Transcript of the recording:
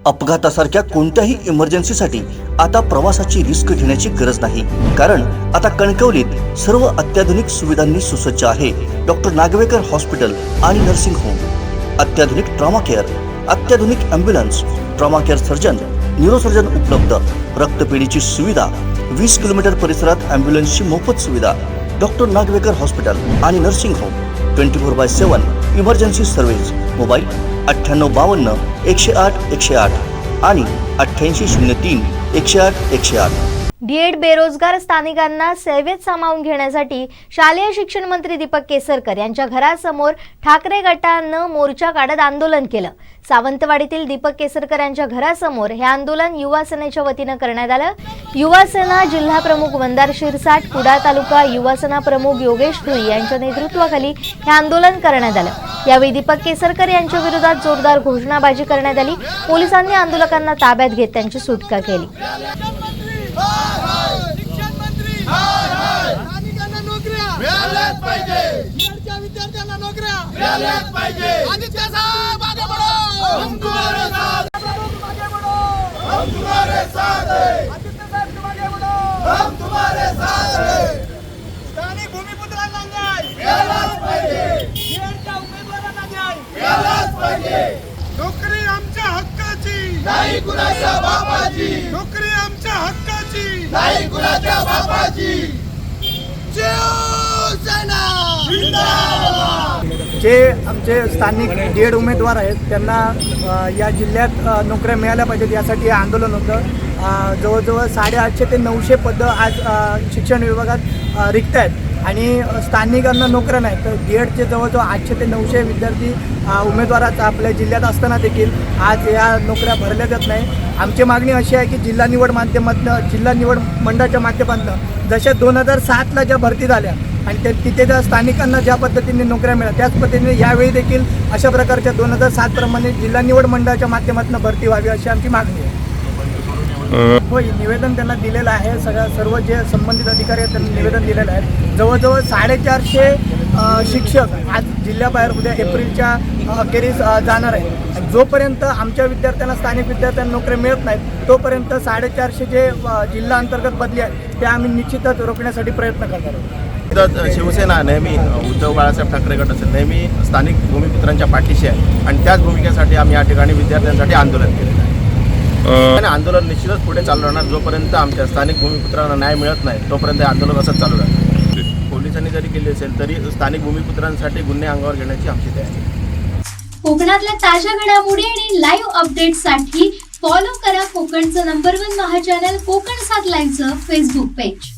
अपघातासारख्या कोणत्याही इमर्जन्सीसाठी आता प्रवासाची रिस्क घेण्याची गरज नाही, कारण आता कणकवलीत सर्व अत्याधुनिक सुविधांनी सुसज्ज आहे डॉक्टर नागवेकर हॉस्पिटल आणि नर्सिंग होम। अत्याधुनिक ट्रॉमा केअर, अत्याधुनिक ambulance, trauma care surgeon, neurosurgeon उपलब्ध, रक्तपेढीची सुविधा, 20 किलोमीटर परिसरात ॲम्ब्युलन्सची मोफत सुविधा। डॉक्टर नागवेकर हॉस्पिटल आणि nursing home 24/7 emergency service. Mobile 9852 108 108 आणि 8803 108 108। डीएड बेरोजगार स्थानिकांना सेवेत सामावून घेण्यासाठी शालेय शिक्षण मंत्री दीपक केसरकर यांच्या घरासमोर ठाकरे गटानं मोर्चा काढत आंदोलन केलं। सावंतवाडीतील दीपक केसरकर यांच्या घरासमोर हे आंदोलन युवा सेनेच्या वतीनं करण्यात आलं। युवा सेना जिल्हा प्रमुख वंदार शिरसाट, कुडाळ तालुका युवा सेना प्रमुख योगेश धुई यांच्या नेतृत्वाखाली हे आंदोलन करण्यात आलं। यावेळी दीपक केसरकर यांच्या विरोधात जोरदार घोषणाबाजी करण्यात आली। पोलिसांनी आंदोलकांना ताब्यात घेत त्यांची सुटका केली। शिक्षण मंत्री स्थानिकांना नोकऱ्या मिळाल्याच पाहिजे, बिहारच्या विद्यार्थ्यांना नोकऱ्या मिळाल्याच पाहिजे। आदित्य साहब आगे बढ़ो, हम तुम्हारे साथ, आगे बढ़ो, हम तुम्हारे साथ हैं। आदित्य साहब आगे बढ़ो, हम तुम्हारे साथ हैं। स्थानिक भूमिपुत्रांना न्याय मिळालाच पाहिजे, बिहारच्या उमेदवारांना न्याय मिळालाच पाहिजे। नोकरी आमच्या हक्काची नाही कुणाच्या बापाची, नोकरी आमच्या हक्काची नाही कुणाच्या बापाची। शिवसेना जिंदाबाद। जे आमचे स्थानिक डीएड उमेदवार आहेत त्यांना या जिल्ह्यात नोकऱ्या मिळाल्या पाहिजेत यासाठी हे आंदोलन होतं। जवळजवळ 850 ते 900 पदं आज शिक्षण विभागात रिक्त आहेत आणि स्थानिकांना नोकऱ्या नाहीत। तर डीएडचे जवळजवळ 800 ते 900 विद्यार्थी उमेदवाराचा आपल्या जिल्ह्यात असताना देखील आज या नोकऱ्या भरल्या जात नाही। आमची मागणी अशी आहे की जिल्हा निवड मंडळाच्या माध्यमातून जशा 2007ला ज्या भरती झाल्या आणि तिथे ज्या स्थानिकांना ज्या पद्धतीने नोकऱ्या मिळाल्या त्याच पद्धतीने यावेळी देखील अशा प्रकारच्या 2007 प्रमाणे जिल्हा निवड मंडळाच्या माध्यमातून भरती व्हावी अशी आमची मागणी आहे। होय, निवेदन त्यांना दिलेलं आहे। सर्व जे संबंधित अधिकारी आहेत त्यांना निवेदन दिलेलं आहे। जवळजवळ 450 शिक्षक आज जिल्ह्याबाहेर उद्या एप्रिलच्या अखेरीस जाणार आहेत। आणि जोपर्यंत आमच्या विद्यार्थ्यांना स्थानिक विद्यार्थ्यांना नोकरी मिळत नाहीत तोपर्यंत 450 जे जिल्हा अंतर्गत बदली आहेत ते आम्ही निश्चितच रोखण्यासाठी प्रयत्न करणार आहोत। शिवसेना नेहमी उद्धव बाळासाहेब ठाकरे गट असेल नेहमी स्थानिक भूमिपुत्रांच्या पाठीशी आहे आणि त्याच भूमिकेसाठी आम्ही या ठिकाणी विद्यार्थ्यांसाठी आंदोलन केलेलं आहे। आणि आंदोलन निश्चितच पुढे चालू राहणार। जोपर्यंत आमच्या स्थानिक भूमिपुत्रांना न्याय मिळत नाही तोपर्यंत आंदोलन असंच चालू राहणार। पोलिसांनी जरी केली असेल तरी स्थानिक भूमिपुत्रांसाठी गुन्हे अंगावर घेण्याची आमची तयारी। कोकणातल्या ताज्या घडामोडी आणि लाईव्ह अपडेट्ससाठी फॉलो करा कोकणचं नंबर 1 महा चॅनल कोकण 7 लाईव्हचं फेसबुक पेज।